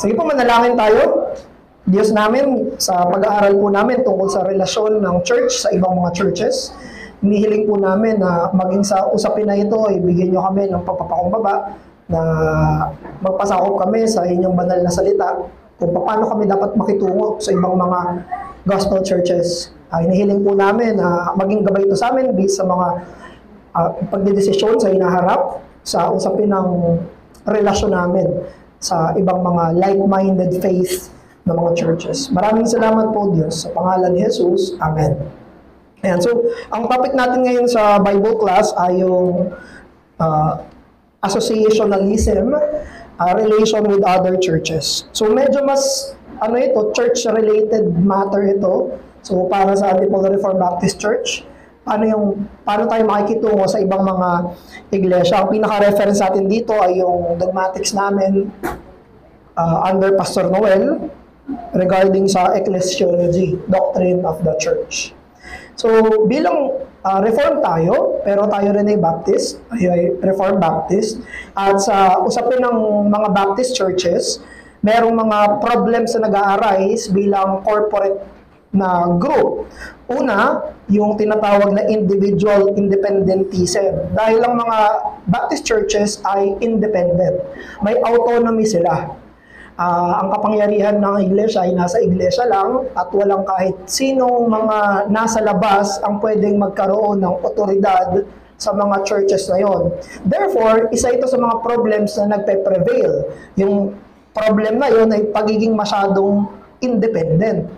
Sige po, manalangin tayo. Diyos namin, sa pag-aaral po namin tungkol sa relasyon ng church sa ibang mga churches, hinihiling po namin na maging sa usapin na ito, ibigyan nyo kami ng pagpapakumbaba, na magpasakop kami sa inyong banal na salita, kung paano kami dapat makitungo sa ibang mga gospel churches. Hinihiling po namin na maging gabay ito sa amin sa mga pagdedesisyon sa hinaharap, sa usapin ng relasyon namin sa ibang mga like-minded faith na mga churches. Maraming salamat po, Diyos. Sa pangalan ni Jesus. Amen. Ayan, so, ang topic natin ngayon sa Bible class ay yung associationalism, relation with other churches. So, medyo mas, church-related matter ito. So, para sa Antipolo Reformed Baptist Church, paano tayo makikitungo sa ibang mga iglesia. Ang pinaka-reference natin dito ay yung dogmatics namin under Pastor Noel regarding sa ecclesiology, doctrine of the church. So, bilang Reformed tayo, pero tayo rin ay Baptist, ay Reformed Baptist, at sa usapin ng mga Baptist churches, merong mga problems na nag-a-arise bilang corporate na group. Una, yung tinatawag na individual independentism. Dahil ang mga Baptist churches ay independent. May autonomy sila. Ang kapangyarihan ng iglesia ay nasa iglesia lang at walang kahit sinong mga nasa labas ang pwedeng magkaroon ng otoridad sa mga churches na yon. Therefore, isa ito sa mga problems na nagpe-prevail. Yung problem na yon ay pagiging masyadong independent.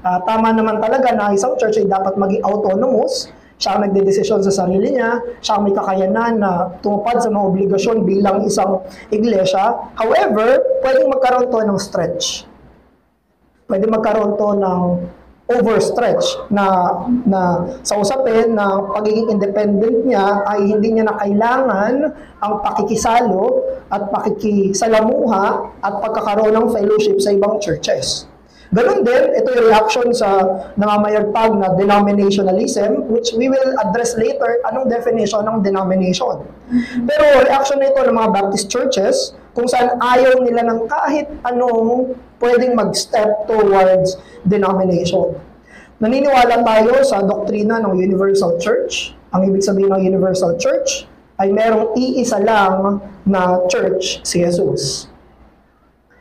Tama naman talaga na isang church ay dapat maging autonomous. Siya ang nagdedesisyon sa sarili niya. Siya ang may kakayanan na tumupad sa mga obligasyon bilang isang iglesia. However, pwedeng magkaroon to ng stretch. Pwede magkaroon to ng overstretch na sa usapin na pagiging independent niya ay hindi niya na kailangan ang pakikisalo at pakikisalamuha at pagkakaroon ng fellowship sa ibang churches. Ganon din, ito yung reaction sa namamayagpag na denominationalism, which we will address later, anong definition ng denomination. Pero reaction na ito ng mga Baptist churches, kung saan ayaw nila ng kahit anong pwedeng mag-step towards denomination. Naniniwala tayo sa doktrina ng Universal Church. Ang ibig sabihin ng Universal Church ay merong iisa lang na church, si Jesus.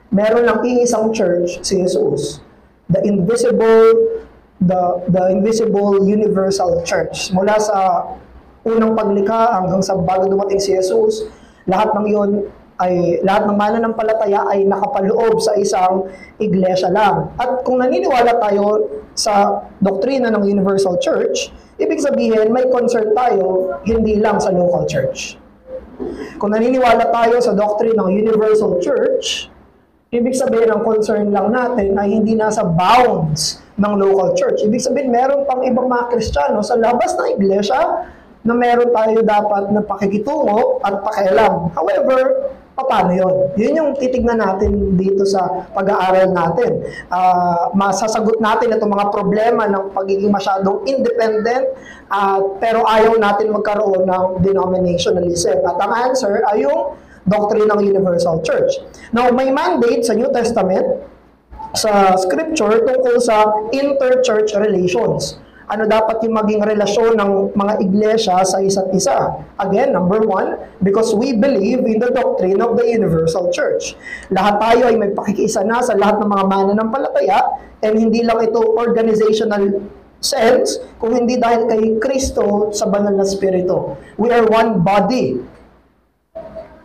Meron lang iisang church, si Jesus. The invisible universal church. Mula sa unang paglikha hanggang sa bago dumating si Jesus, lahat ng mananampalataya ay nakapaloob sa isang iglesia lang. At kung naniniwala tayo sa doktrina ng Universal Church, ibig sabihin may concern tayo hindi lang sa local church. Kung naniniwala tayo sa doctrine ng Universal Church, ibig sabihin ang concern lang natin ay hindi nasa bounds ng local church. Ibig sabihin meron pang ibang mga Kristiyano sa labas ng iglesia na meron tayo dapat na pakikitungo at pakialam. However, paano yun? Yun yung titignan natin dito sa pag-aaral natin. Masasagot natin itong mga problema ng pagiging masyadong independent pero ayaw natin magkaroon ng denominationalism. At ang answer ay yung doctrine ng Universal Church. Now, may mandate sa New Testament, sa Scripture, tungkol sa inter-church relations. Ano dapat yung maging relasyon ng mga iglesia sa isa't isa? Again, number one, because we believe in the doctrine of the Universal Church. Lahat tayo ay may pakikiisa na sa lahat ng mga mananampalataya, and hindi lang ito organizational sense, kung hindi dahil kay Kristo sa banal na spirito. We are one body.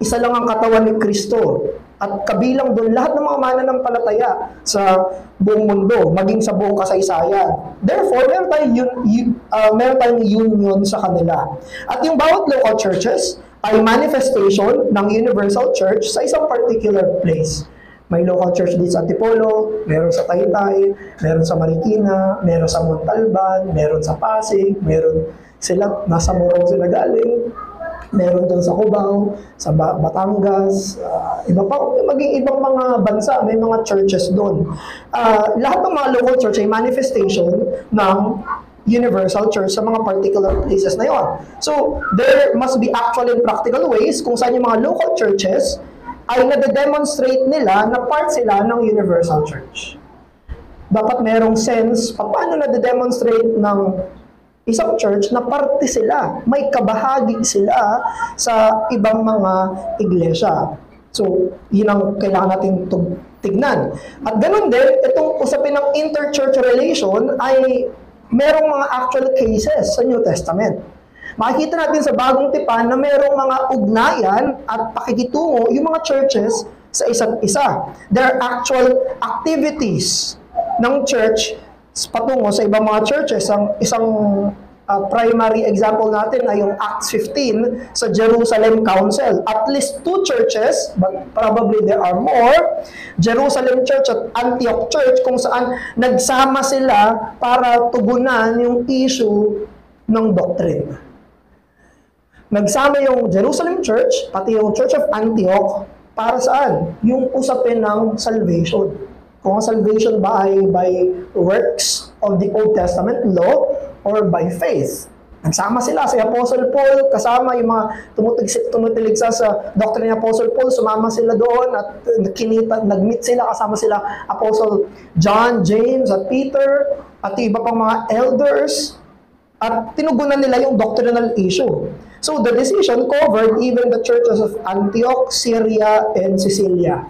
Isa lang ang katawan ni Kristo. At kabilang doon lahat ng mga mananampalataya sa buong mundo, maging sa buong kasaysayan. Therefore, meron tayong union sa kanila. At yung bawat local churches ay manifestation ng Universal Church sa isang particular place. May local church dito sa Antipolo, meron sa Taytay, meron sa Marikina, meron sa Montalban, meron sa Pasig, meron sila, nasa Morong sila galing, meron doon sa Cubao, sa Batangas, iba pa, maging ibang mga bansa, may mga churches doon. Lahat ng mga local church ay manifestation ng Universal Church sa mga particular places na yon. So, there must be actual and practical ways kung saan yung mga local churches ay nade-demonstrate nila na part sila ng universal church. Dapat merong sense paano nade-demonstrate ng isang church na parte sila, may kabahagi sila sa ibang mga iglesia. So, yun ang kailangan natin tignan. At ganun din, itong usapin ng inter-church relation ay merong mga actual cases sa New Testament. Makikita natin sa Bagong Tipan na merong mga ugnayan at pakikitungo yung mga churches sa isa't isa. There are actual activities ng church patungo sa ibang mga churches. Ang isang primary example natin ay yung Acts 15 sa Jerusalem Council. At least 2 churches, but probably there are more, Jerusalem Church at Antioch Church, kung saan nagsama sila para tugunan yung issue ng doctrine. Nagsama yung Jerusalem Church, pati yung Church of Antioch, para saan? Yung usapin ng salvation. Kung ang salvation ba ay by works of the Old Testament law or by faith. Nagsama sila, si Apostle Paul, kasama yung mga tumutiligsa sa doctrine ni Apostle Paul, sumama sila doon at nag-meet sila, kasama sila Apostle John, James, at Peter, at iba pang mga elders, at tinugunan nila yung doctrinal issue. So the decision covered even the churches of Antioch, Syria, and Sicilia.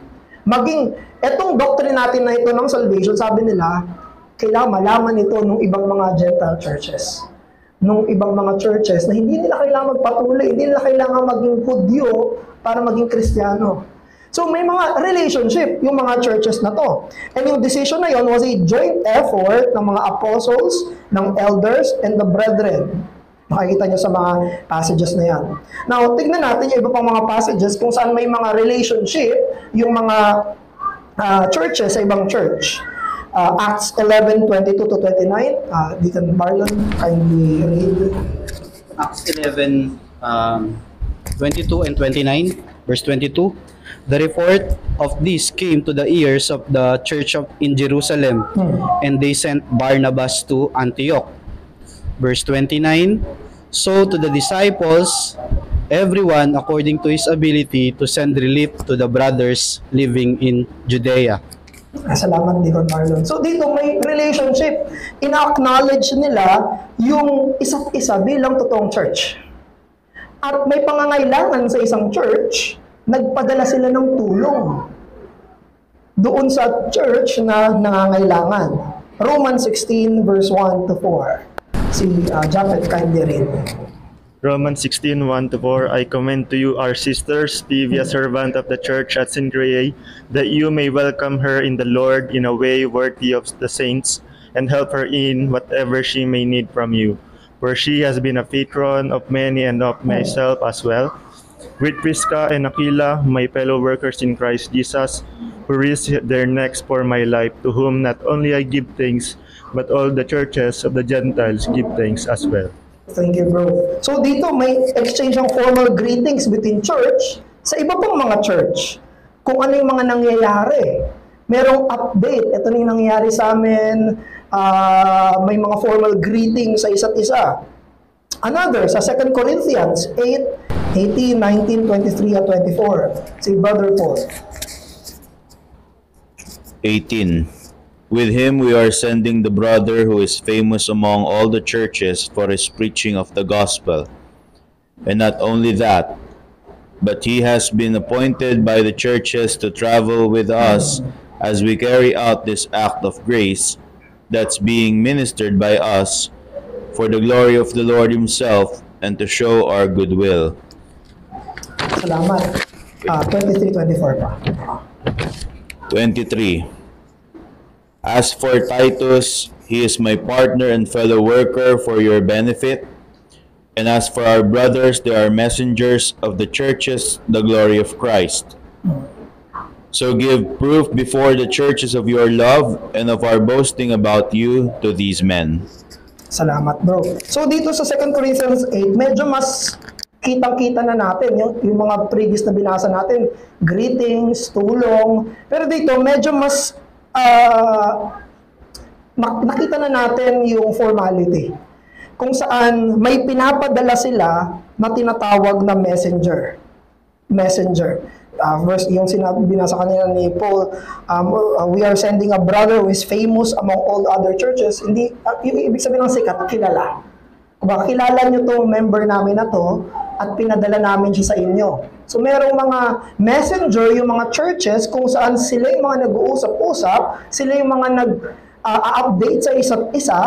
Maging etong doctrine natin na ito ng salvation, sabi nila, kailangan malaman ito ng ibang mga Gentile churches. Nung ibang mga churches na hindi nila kailangan magpatuloy, hindi nila kailangan maging Hudyo para maging Kristiyano. So may mga relationship yung mga churches na to. And yung decision na yon was a joint effort ng mga apostles, ng elders, and the brethren. Makikita nyo sa mga passages na yan. Now, tignan natin yung iba pang mga passages kung saan may mga relationship yung mga churches sa ibang church. Acts 11:22 to 29. Deacon Marlon, kindly read. Acts 11, 22 and 29, verse 22. The report of this came to the ears of the church in Jerusalem, and they sent Barnabas to Antioch. Verse 29, so to the disciples, everyone according to his ability to send relief to the brothers living in Judea. Salamat, Deacon Marlon. So dito may relationship. Ina-acknowledge nila yung isa't isa bilang totoong church. At may pangangailangan sa isang church, nagpadala sila ng tulong doon sa church na nangangailangan. Romans 16 verse 1 to 4. Si Japhet kindly read. Romans 16:1-4, I commend to you our sister Stevia, servant of the church at Cenchreae, that you may welcome her in the Lord in a way worthy of the saints, and help her in whatever she may need from you. For she has been a patron of many and of myself as well, with Prisca and Aquila, my fellow workers in Christ Jesus, who risked their necks for my life, to whom not only I give thanks, but all the churches of the Gentiles give thanks as well. Thank you, bro. So dito may exchange ng formal greetings between church sa iba pang mga church. Kung ano yung mga nangyayari. Merong update. Ito na yung nangyayari sa amin. May mga formal greetings sa isa't isa. Another, sa 2 Corinthians 8:18, 19, 23, at 24. Si Brother Paul. 18. With him we are sending the brother who is famous among all the churches for his preaching of the gospel. And not only that, but he has been appointed by the churches to travel with us as we carry out this act of grace that's being ministered by us for the glory of the Lord himself and to show our goodwill. Salamat. 23-24 pa. 23. As for Titus, he is my partner and fellow worker for your benefit. And as for our brothers, they are messengers of the churches, the glory of Christ. So give proof before the churches of your love and of our boasting about you to these men. Salamat, bro. So dito sa 2 Corinthians 8, medyo mas kitang-kita na natin yung mga previous na binasa natin, greetings, tulong. Pero dito medyo mas nakita na natin yung formality. Kung saan may pinapadala sila na tinatawag na messenger. verse yung sinabi binasa kanina ni Paul, we are sending a brother who is famous among all other churches. Hindi, yung ibig sabihin ng sikat, kilala. Kung kilala nyo tong member namin na to, at pinadala namin siya sa inyo. So merong mga messenger, yung mga churches, kung saan sila yung mga nag-uusap-usap, sila yung mga nag-update sa isa't isa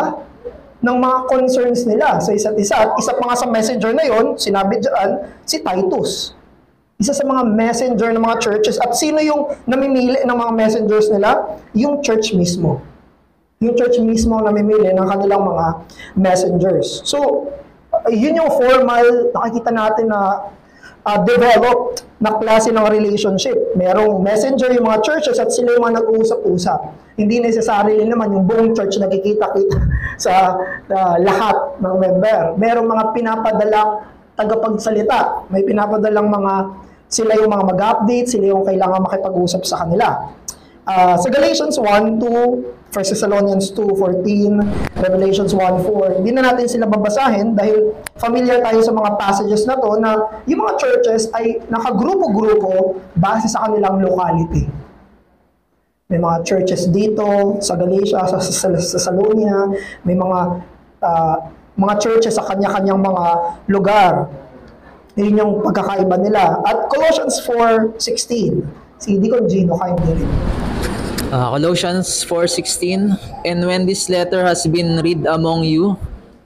ng mga concerns nila sa isa't isa. At isa pa nga sa messenger na yon, sinabi dyan, si Titus. Isa sa mga messenger ng mga churches. At sino yung namimili ng mga messengers nila? Yung church mismo. Yung church mismo ang namimili ng kanilang mga messengers. So, yun yung formal, nakikita natin na developed na klase ng relationship. Merong messenger yung mga churches at sila yung mga nag-uusap-usap. Hindi necessarily naman yung buong church nagkikita-kita sa lahat ng member. Merong mga pinapadalang tagapagsalita. May pinapadalang sila yung mga mag-update, sila yung kailangan makipag-usap sa kanila. Sa Galatians 1:2, 1 Thessalonians 2:14, Revelations 1:4, hindi na natin sila babasahin dahil familiar tayo sa mga passages na to na yung mga churches ay nakagrupo-grupo base sa kanilang locality. May mga churches dito sa Galatia, sa Thessalonia, may mga churches sa kanya-kanyang mga lugar. Yun yung pagkakaiba nila. At Colossians 4:16, si Deacon Gino, kindly read. Colossians 4:16, and when this letter has been read among you,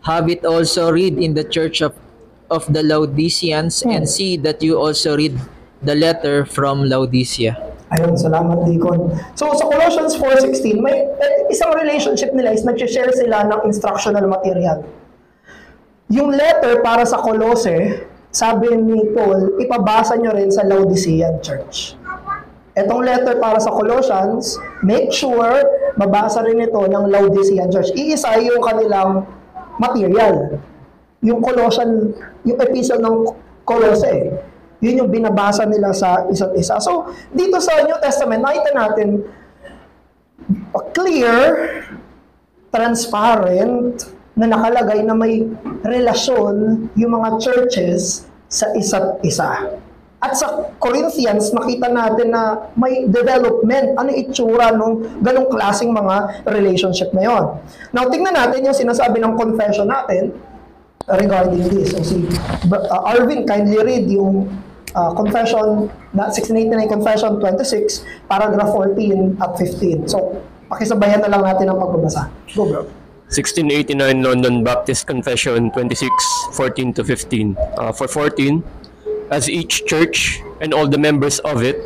have it also read in the church of the Laodiceans, and see that you also read the letter from Laodicea. Ayun, salamat Deacon. So sa Colossians 4:16, may isang relationship nila is nag-share sila ng instructional material. Yung letter para sa Colose, sabi ni Paul, ipabasa nyo rin sa Laodicean church. Etong letter para sa Colossians, make sure mabasa rin ito ng Laodicean church. Iisa yung kanilang material. Yung Colossian, yung epistle ng Colose, yun yung binabasa nila sa isa't isa. So, dito sa New Testament, nakita natin clear, transparent, na nakalagay na may relasyon yung mga churches sa isa't isa. At sa Corinthians, nakita natin na may development. Ano itsura nung ganong klaseng mga relationship na yon. Now, tingnan natin yung sinasabi ng confession natin regarding this. So, si Arvin, kindly read yung confession, 1689 Confession 26, paragraph 14 at 15. So, pakisabayan na lang natin ang pagbabasa. Go, bro. 1689 London Baptist Confession 26, 14 to 15. For 14, as each church and all the members of it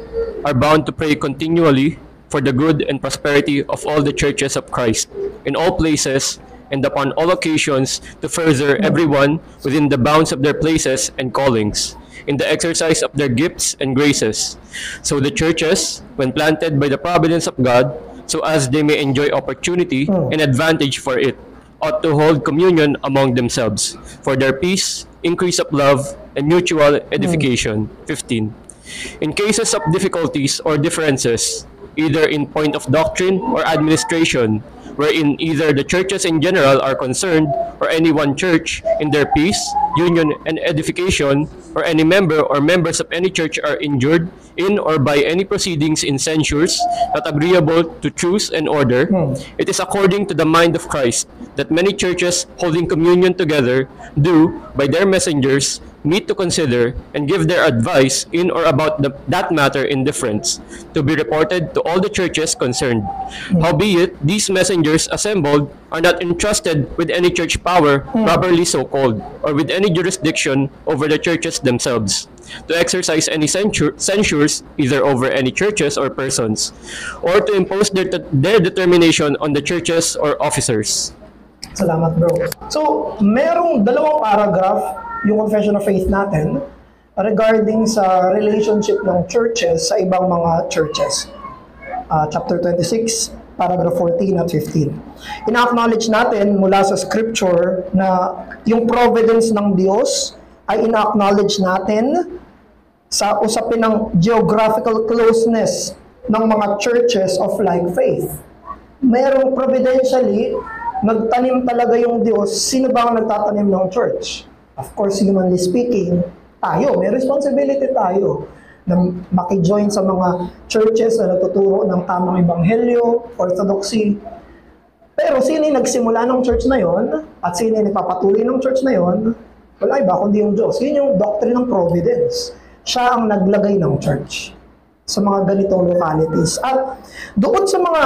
are bound to pray continually for the good and prosperity of all the churches of Christ in all places and upon all occasions to further everyone within the bounds of their places and callings in the exercise of their gifts and graces. So the churches, when planted by the providence of God, so as they may enjoy opportunity and advantage for it, ought to hold communion among themselves for their peace, increase of love, and mutual edification. 15. In cases of difficulties or differences, either in point of doctrine or administration, wherein either the churches in general are concerned, or any one church in their peace, union, and edification, or any member or members of any church are injured in or by any proceedings in censures not agreeable to truth and order, it is according to the mind of Christ that many churches holding communion together do, by their messengers, meet to consider and give their advice in or about that matter in difference, to be reported to all the churches concerned. Howbeit, these messengers assembled are not entrusted with any church power properly so called, or with any jurisdiction over the churches themselves, to exercise any censures either over any churches or persons, or to impose their determination on the churches or officers. Salamat, bro. So, merong dalawang paragraph yung confession of faith natin regarding sa relationship ng churches sa ibang mga churches. Chapter 26, paragraph 14 at 15. Ina-acknowledge natin mula sa scripture na yung providence ng Diyos ay ina-acknowledge natin sa usapin ng geographical closeness ng mga churches of like faith. Merong providentially, nagtanim talaga yung Diyos. Sino ba ang nagtatanim ng church? Of course, humanly speaking, tayo. May responsibility tayo na makijoin sa mga churches na nagtuturo ng tamang ebanghelyo, orthodoxy. Pero sino yung nagsimula ng church na yon at sino yung nagpapatuloy ng church na yon? Wala iba kundi yung Diyos. Yun yung doctrine ng providence. Siya ang naglagay ng church sa mga ganitong localities. At doon sa mga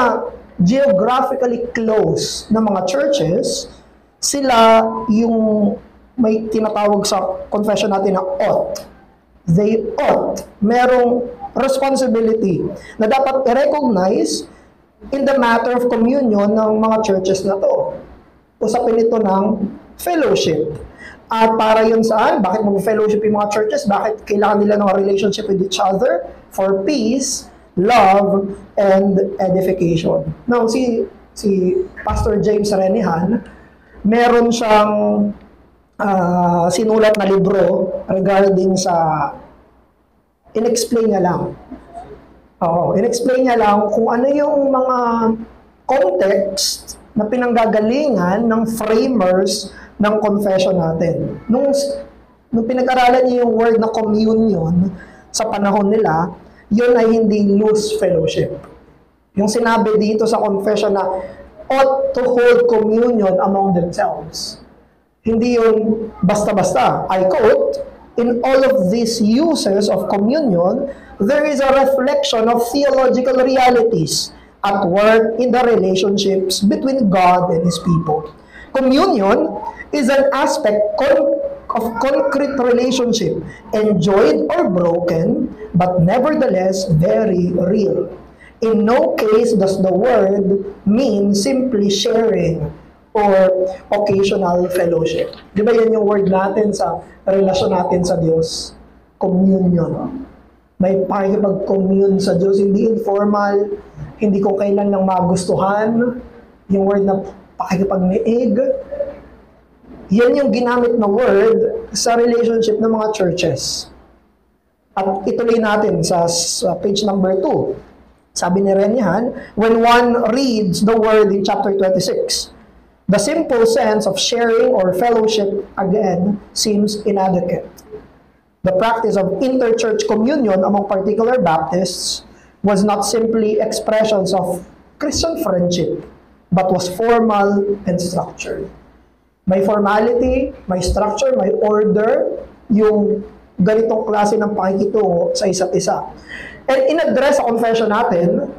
geographically close na mga churches, sila yung may tinatawag sa confession natin na ought. They ought. Merong responsibility na dapat i-recognize in the matter of communion ng mga churches na to. Usapin ito ng fellowship. At para yun saan? Bakit mag-fellowship yung mga churches? Bakit kailangan nila ng relationship with each other? For peace, love, and edification. Now, si Pastor James Renihan, meron siyang sinulat na libro regarding sa in-explain niya lang. In-explain niya lang kung ano yung mga context na pinanggagalingan ng framers ng confession natin. Nung pinag-aralan niya yung word na communion sa panahon nila, yun ay hindi loose fellowship. Yung sinabi dito sa confession na ought to hold communion among themselves. Hindi yun basta-basta. I quote, in all of these uses of communion, there is a reflection of theological realities at work in the relationships between God and His people. Communion is an aspect of concrete relationship, enjoyed or broken, but nevertheless very real. In no case does the word mean simply sharing or occasional fellowship. Di ba yan yung word natin sa relasyon natin sa Diyos? Communion. May pakikipag-commune sa Diyos, hindi informal, hindi ko kailan lang magustuhan, yung word na pakikipag-niig. Yan yung ginamit na word sa relationship ng mga churches. At ituloy natin sa page number 2. Sabi ni Renihan, when one reads the word in chapter 26, the simple sense of sharing or fellowship again seems inadequate. The practice of interchurch communion among particular Baptists was not simply expressions of Christian friendship, but was formal and structured. May formality, may structure, may order, yung ganitong klase ng pakikitungo sa isa't isa. And in-address sa confession natin,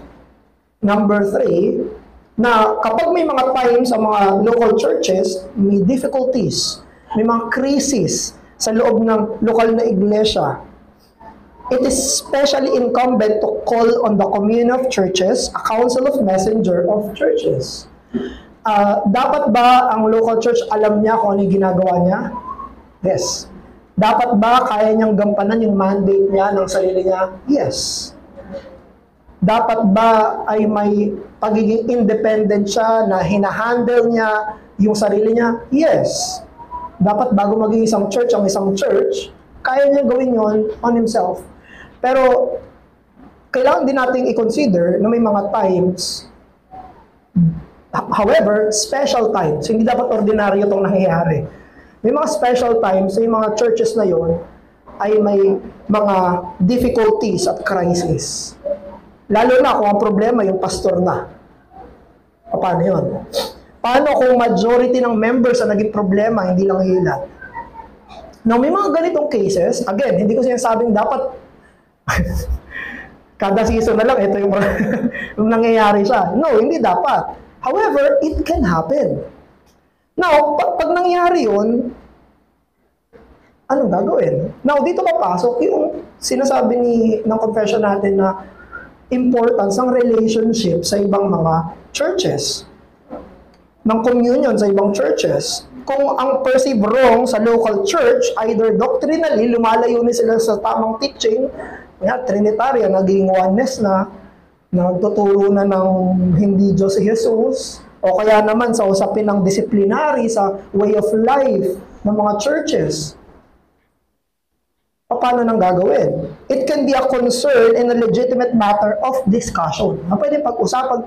number 3, na kapag may mga times sa mga local churches, may difficulties, may mga crisis sa loob ng lokal na iglesia, it is especially incumbent to call on the communion of churches, a council of messenger of churches. Dapat ba ang local church alam niya kung ano yung ginagawa niya? Yes. Dapat ba kaya niyang gampanan yung mandate niya ng sarili niya? Yes. Dapat ba ay may pagiging independent siya na hinahandle niya yung sarili niya? Yes. Dapat bago maging isang church, ang isang church, kaya niya gawin yon on himself. Pero kailangan din nating i-consider na may mga times, however, special times, hindi dapat ordinaryo itong nangyayari. May mga special times sa mga churches na yon ay may mga difficulties at crisis. Lalo na kung ang problema yung pastor na. Paano yun? Paano kung majority ng members ang naging problema, hindi lang ilan? Now, may mga ganitong cases, again, hindi ko sinasabing dapat kada season na lang, ito yung, yung nangyayari siya. No, hindi dapat. However, it can happen. Now, pag nangyari yun, anong gagawin? Now, dito papasok yung sinasabi ng confession natin na importance ng relationship sa ibang mga churches, ng communion sa ibang churches. Kung ang perceived wrong sa local church, either doctrinally, lumalayo na sila sa tamang teaching, Trinitarian, naging oneness na, nagtuturo na ng hindi Diyos si Jesus, o kaya naman sa usapin ng disciplinary, sa way of life ng mga churches. Paano nang gagawin? It can be a concern and a legitimate matter of discussion. Pwede pag-usapan,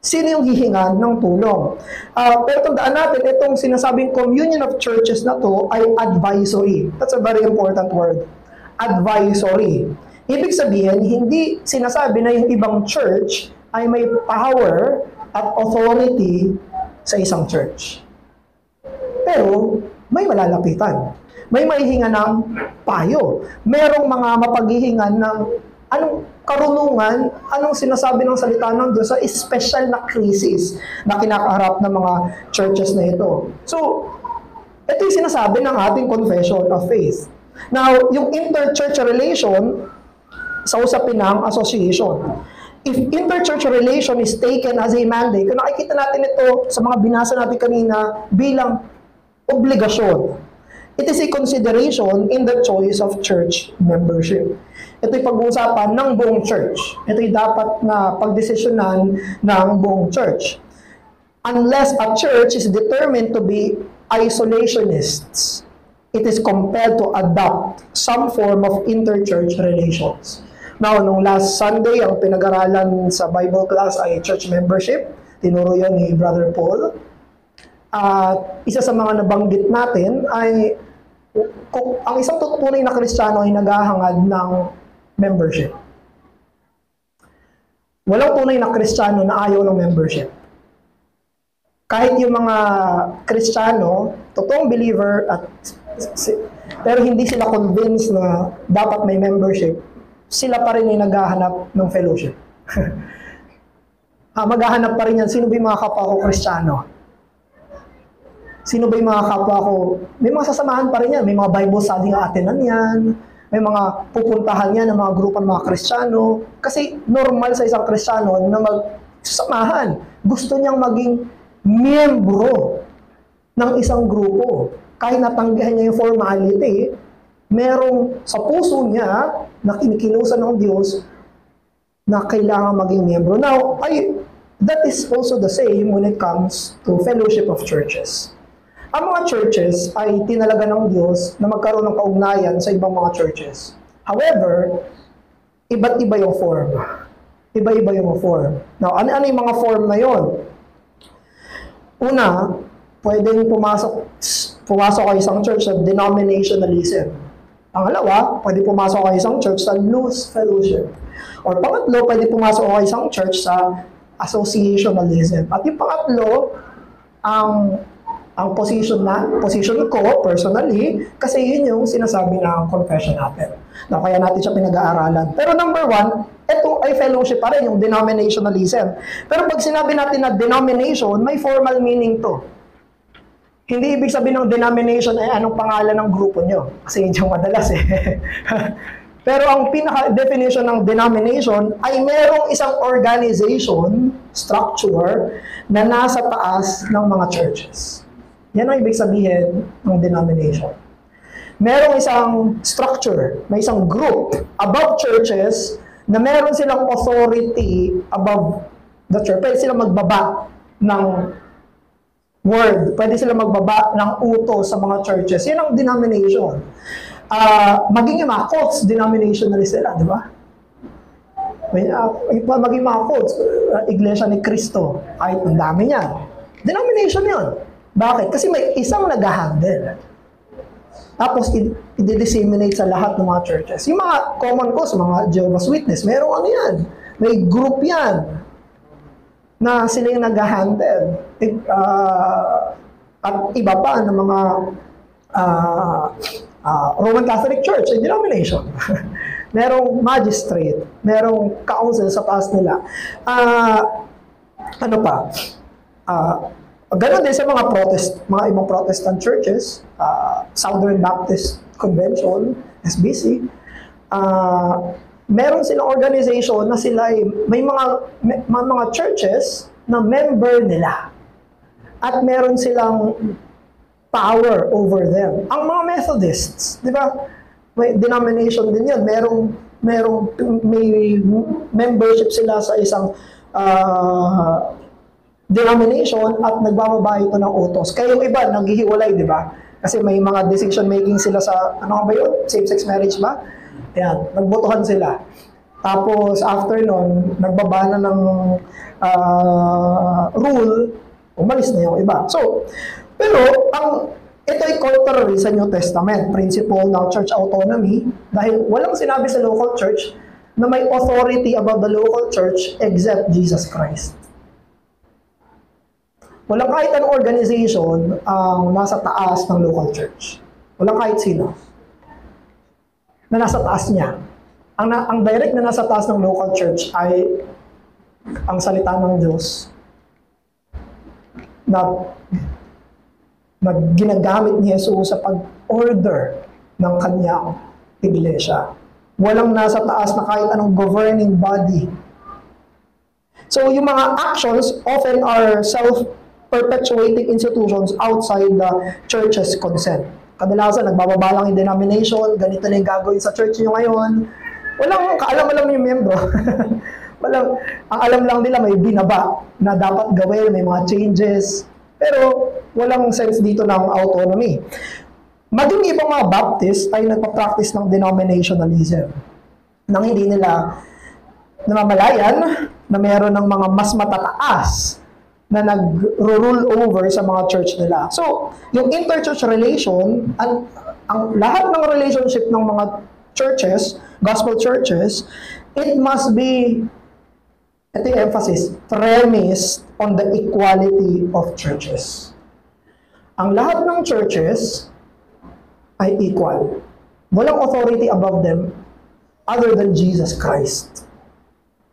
sino yung hihingan ng tulong. Pero tandaan natin, itong sinasabing communion of churches na to ay advisory. That's a very important word. Advisory. Ibig sabihin, hindi sinasabi na yung ibang church ay may power at authority sa isang church. Pero, may malalapitan. May maihinga ng payo. Merong mga mapaghihingan ng anong karunungan, anong sinasabi ng salita ng Diyos sa special na crisis na kinakaharap ng mga churches na ito. So, ito yung sinasabi ng ating confession of faith. Now, yung inter-church relation, sa usapin ng association. If inter-church relation is taken as a mandate, kung nakikita natin ito sa mga binasa natin kanina bilang obligasyon, it is a consideration in the choice of church membership. Ito'y pag-uusapan ng buong church. Ito'y dapat na pagdesisyonan ng buong church. Unless a church is determined to be isolationists, it is compelled to adopt some form of inter-church relations. Now, nung last Sunday, ang pinag-aralan sa Bible class ay church membership. Tinuro yan ni Brother Paul. At isa sa mga nabanggit natin ay kung ang isang tunay na Kristiyano ay naghahangad ng membership. Walang tunay na Kristiyano na ayaw ng membership. Kahit yung mga Kristiyano, totoong believer, pero hindi sila convinced na dapat may membership, sila pa rin ay naghahanap ng fellowship. Maghahanap pa rin yan, sino ba yung mga kapwa ko Kristiyano? Sino ba yung mga kapwa ko? May mga sasamahan pa rin yan, may mga Bible study nga atinan yan, may mga pupuntahan yan ng mga grupo ng mga Kristiyano. Kasi normal sa isang Kristiyano na magsasamahan. Gusto niyang maging miyembro ng isang grupo. Kahit natanggihan niya yung formality, merong sa puso niya na kinikilusan ng Diyos na kailangan maging miyembro. Now, that is also the same when it comes to fellowship of churches. Ang mga churches ay tinalaga ng Diyos na magkaroon ng kaugnayan sa ibang mga churches. However, iba't iba yung form. Iba-iba yung form. Now, ano yung mga form na yon? Una, pwedeng pumasok kayo isang church sa denominationalism. Pangalawa, pwede pumasok kayo isang church sa loose fellowship. Or pangatlo, pwede pumasok kayo isang church sa associationalism. At yung pangatlo, ang position ko personally, kasi yun yung sinasabi ng confession natin. Na kaya natin siya pinag-aaralan. Pero number one, ito ay fellowship pa rin, yung denominationalism. Pero pag sinabi natin na denomination, may formal meaning to. Hindi ibig sabihin ng denomination ay anong pangalan ng grupo nyo. Kasi yun yung madalas eh. Pero ang pinaka-definition ng denomination ay merong isang organization, structure, na nasa taas ng mga churches. Yan ang ibig sabihin ng denomination. Merong isang structure, may isang group above churches na meron silang authority above the church. Pwede silang magbaba ng word. Pwede silang magbaba ng utos sa mga churches. Yan ang denomination. Maging yung mga cults, denominationalist sila, di ba? Maging mga cults, Iglesia ni Cristo, kahit ang dami niyan. Denomination yun. Bakit? Kasi may isang nag-handle. Tapos, i-disseminate sa lahat ng mga churches. Yung mga common cause, mga Jehovah's Witness, merong ano yan. May group yan na sila yung nag-handle. At iba pa ng mga Roman Catholic Church, denomination. Merong magistrate, merong council sa taas nila. Ano pa? Ganon din sa mga ibang Protestant churches, Southern Baptist Convention, SBC, meron silang organization na sila may mga churches na member nila. At meron silang power over them. Ang mga Methodists, di ba? May denomination din yun. May membership sila sa isang denomination at nagbababa ito ng utos. Kaya yung iba, naghihiwalay, di ba? Kasi may mga decision making sila sa, ano ba yun? Same-sex marriage ba? Ayan, nagbotohan sila. Tapos, after nun, nagbaba na ng rule, umalis na yung iba. So, pero, Ito ay contrary sa New Testament, principle ng church autonomy, dahil walang sinabi sa local church na may authority above the local church except Jesus Christ. Walang kahit anong organization ang nasa taas ng local church. Walang kahit sino na nasa taas niya. Ang direct na nasa taas ng local church ay ang salita ng Diyos na ginagamit ni Jesus sa pag-order ng kanyang iglesia. Walang nasa taas na kahit anong governing body. So yung mga actions often are self-perpetuating institutions outside the church's consent. Kadalasan, nagbababa lang yung denomination, ganito na yung gagawin sa church nyo ngayon. Walang kaalam-alam yung membro. Ang alam lang nila may binaba na dapat gawin, may mga changes. Pero walang sense dito ng autonomy. Maging ibang mga Baptist ay nagpa-practice ng denominationalism. Nang hindi nila namamalayan na meron ng mga mas matataas na nag-rule over sa mga church nila. So, yung interchurch relation, ang lahat ng relationship ng mga churches, gospel churches, it must be, ito yung emphasis, premised on the equality of churches. Ang lahat ng churches ay equal. Walang authority above them other than Jesus Christ.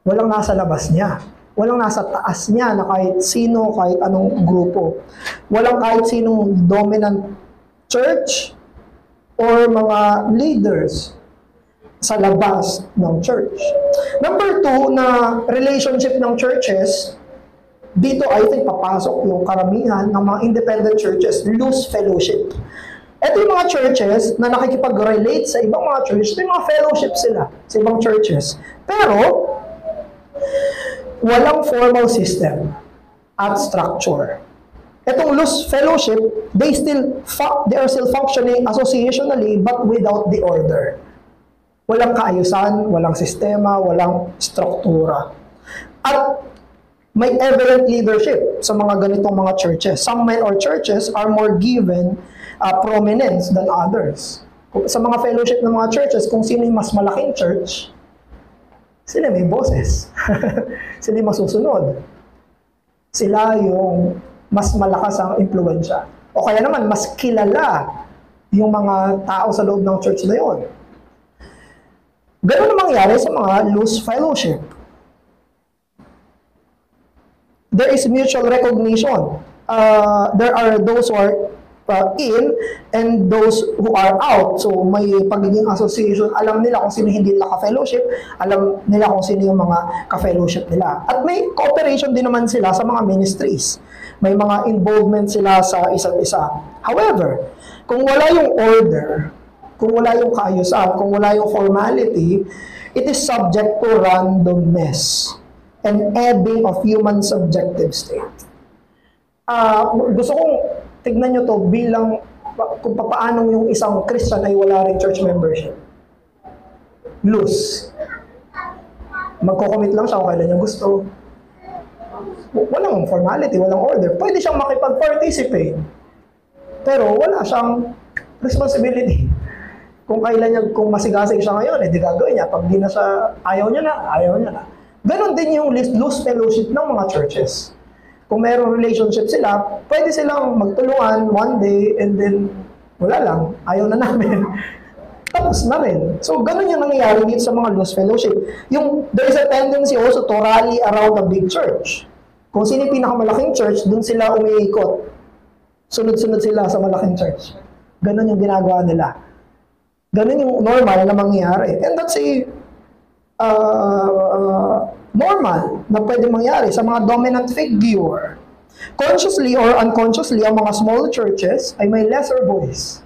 Walang nasa labas niya. Walang nasa taas niya na kahit sino, kahit anong grupo. Walang kahit sinong dominant church or mga leaders sa labas ng church. Number 2, na relationship ng churches, dito I think papasok yung karamihan ng mga independent churches, loose fellowship. Ito yung mga churches na nakikipag-relate sa ibang mga churches, ito yung mga fellowship sila sa ibang churches. Pero, walang formal system at structure. Itong loose fellowship, they are still functioning associationally but without the order. Walang kaayusan, walang sistema, walang struktura. At may evident leadership sa mga ganitong mga churches. Some men or churches are more given prominence than others. Sa mga fellowship ng mga churches, kung sino yung mas malaking church, sila may boses. Sila yung masusunod. Sila yung mas malakas ang impluwensya. O kaya naman, mas kilala yung mga tao sa loob ng church na yun. Ganun ang mangyari sa mga loose fellowship. There is mutual recognition. There are those who are in and those who are out. So may pagiging association, alam nila kung sino hindi nila ka-fellowship, alam nila kung sino yung mga ka-fellowship nila. At may cooperation din naman sila sa mga ministries. May mga involvement sila sa isa't isa. However, kung wala yung order, kung wala yung kaayusan, kung wala yung formality, it is subject to randomness and ebbing of human subjective state. Gusto kong tignan nyo to bilang kung paano yung isang Christian ay wala rin church membership. Loose. Magko-commit lang siya kung kailan niya gusto. Walang formality, walang order. Pwede siyang makipag-participate. Pero wala siyang responsibility. Kung kailan niya, kung masigasig siya ngayon, di gagawin niya. Pag di na siya, ayaw niya na. Ganon din yung loose fellowship ng mga churches. Kung mayroong relationship sila, pwede silang magtulungan one day and then wala lang, ayaw na namin. Tapos na rin. So, ganun yung nangyayari dito sa mga loose fellowship. There is a tendency also to rally around a big church. Kung sino yung pinakamalaking church, dun sila umiikot. Sunod-sunod sila sa malaking church. Ganun yung ginagawa nila. Ganun yung normal na mangyayari. And that's a normal na pwede mangyari sa mga dominant figure. Consciously or unconsciously, ang mga small churches ay may lesser voice.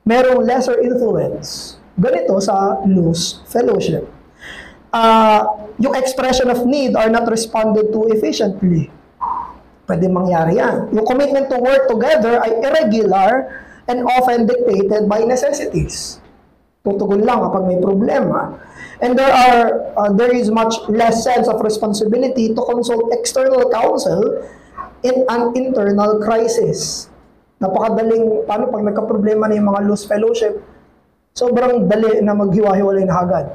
Merong lesser influence. Ganito sa loose fellowship. Yung expression of need are not responded to efficiently. Pwede mangyari yan. Yung commitment to work together ay irregular and often dictated by necessities. Tutugon lang kapag may problema. And there is much less sense of responsibility to consult external counsel in an internal crisis. Napakadaling, paano pag nagka-problema na yung mga loose fellowship, sobrang dali na maghiwa-hiwalay na agad.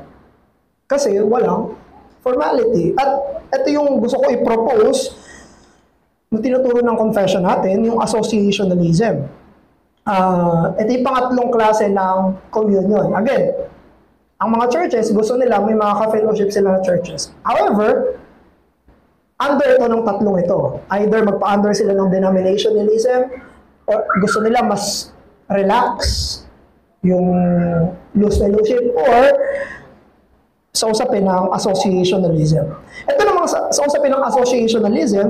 Kasi walang formality. At ito yung gusto ko i-propose na tinuturo ng confession natin, yung associationalism. Ito yung pangatlong klase ng communion. Again, ang mga churches, gusto nila may mga ka-fellowship sila na churches. However, under ito ng tatlong ito. Either magpa-under sila ng denominationalism, or gusto nila mas relax yung loose fellowship, or sa usapin ng associationalism. Ito namang sa usapin ng associationalism,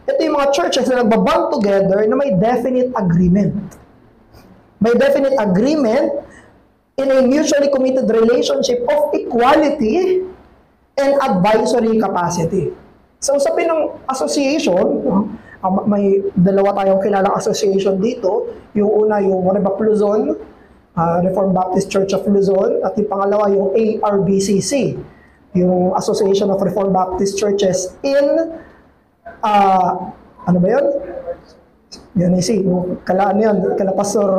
ito yung mga churches na nagbaband together na may definite agreement. May definite agreement in a mutually committed relationship of equality and advisory capacity. Sa usapin ng association, may dalawa tayong kilalang association dito. Yung una, yung Rebap Luzon, Reformed Baptist Church of Luzon, at yung pangalawa, yung ARBCC, yung Association of Reformed Baptist Churches in, ano ba yun? Yan kala Pastor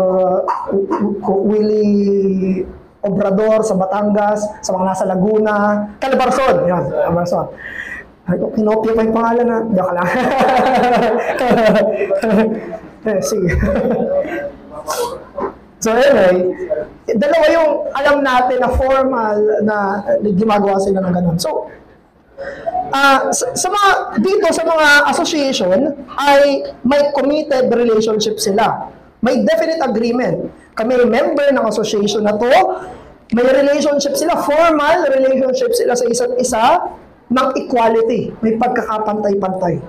Willie Obrador sa Batangas, sa mga nasa Laguna, Calabarzon, yan, Calabarzon. Kinopya pa yung pangalan na, diyan lang. Sige. So anyway, dalawa yung alam natin na formal na gumagawa sila ng ganun. So, sa mga association ay may committed relationship sila. May definite agreement. Kami member ng association na to, may relationship sila, formal relationship sila sa isa't isa ng equality. May pagkakapantay-pantay.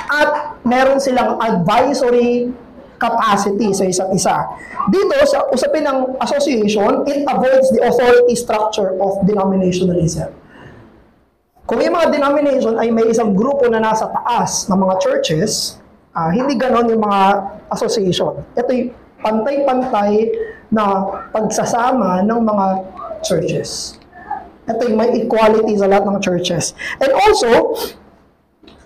At meron silang advisory capacity sa isa't isa. Dito, sa usapin ng association, it avoids the authority structure of denominationalism. Kung yung mga denomination ay may isang grupo na nasa taas ng mga churches, hindi ganon yung mga association. Ito yung pantay-pantay na pagsasama ng mga churches. Ito yung may equality sa lahat ng churches. And also,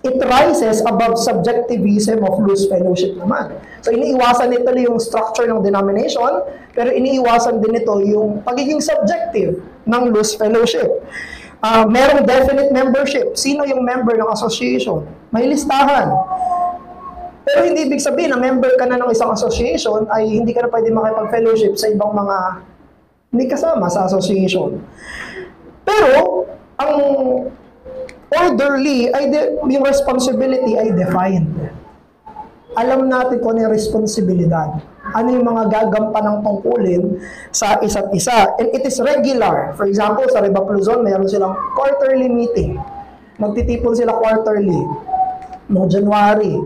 it rises above subjectivism of loose fellowship naman. So iniiwasan nito yung structure ng denomination, pero iniiwasan din ito yung pagiging subjective ng loose fellowship. Merong definite membership. Sino yung member ng association? May listahan. Pero hindi ibig sabihin na member ka na ng isang association ay hindi ka na pwede makipag-fellowship sa ibang mga hindi kasama sa association. Pero, ang orderly, yung responsibility ay defined. Alam natin kung ano yung responsibilidad. Ano yung mga gagampanang tungkulin sa isa't isa. And it is regular. For example, sa Rebap Luzon, mayroon silang quarterly meeting. Magtitipon sila quarterly. No January,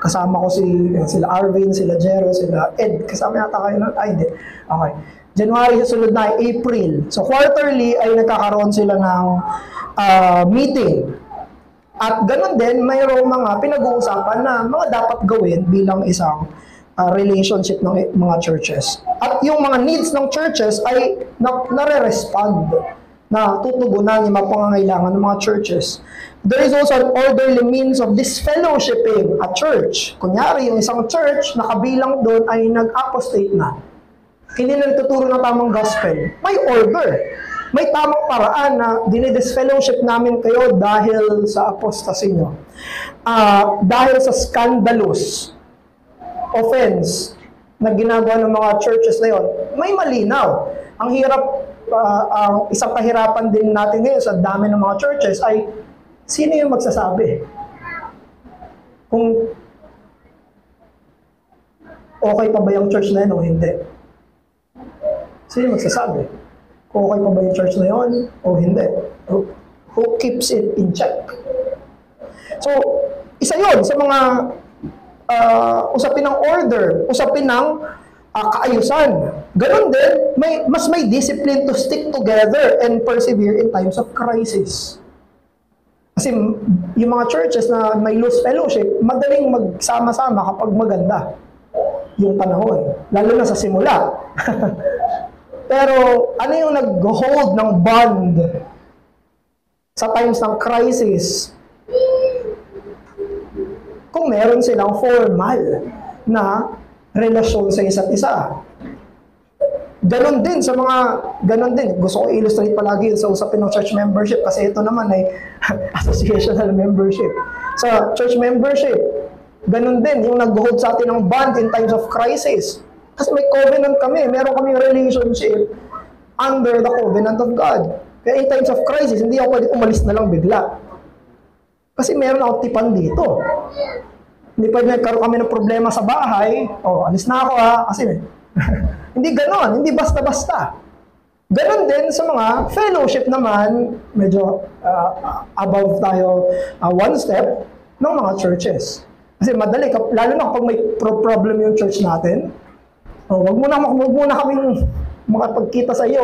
kasama ko sila Arvin, sila Jero, sila Ed. Kasama yata kayo nun? Ay, hindi. Okay. January, susunod na ay April. So quarterly ay nagkakaroon sila ng meeting. At ganun din, mayroong mga pinag-uusapan na mga dapat gawin bilang isang relationship ng mga churches. At yung mga needs ng churches ay nare-respond, na tutugunan yung mga pangangailangan ng mga churches. There is also an orderly means of disfellowshipping a church. Kunyari, yung isang church na kabilang doon ay nag-apostate na. Hindi na nagtuturo ng tamang gospel. May order. May tamang paraan na dinidisfellowship namin kayo dahil sa apostasy nyo. Dahil sa scandalous offense na ginagawa ng mga churches na yon, may malinaw. Ang hirap, ang isang kahirapan din natin ngayon sa dami ng mga churches ay sino yung magsasabi? Kung okay pa ba yung church na yun o hindi? Sino yung magsasabi? Kung okay pa ba yung church na yun o hindi? Who keeps it in check? So, isa yun sa mga usapin ng order, usapin ng kaayusan. Ganon din, mas may discipline to stick together and persevere in times of crisis. Kasi yung mga churches na may loose fellowship, madaling magsama-sama kapag maganda yung panahon. Lalo na sa simula. Pero ano yung nag-hold ng bond sa times ng crisis? Kung meron silang formal na relasyon sa isa't isa. Ganon din sa mga, ganon din. Gusto ko illustrate palagi yun sa usapin ng church membership kasi ito naman ay associational membership. Sa church membership, ganon din yung nag-hold sa atin ng bond in times of crisis. Kasi may covenant kami, meron kami relationship under the covenant of God. Kaya in times of crisis, hindi ako pwede umalis na lang bigla. Kasi meron akong tipan dito. Hindi pwede nagkaroon kami ng problema sa bahay, alis na ako kasi hindi ganon, hindi basta-basta. Ganon din sa mga fellowship naman, medyo above tayo one step ng mga churches. Kasi madali, lalo na kapag may problem yung church natin, wag muna kaming makapagkita sa iyo,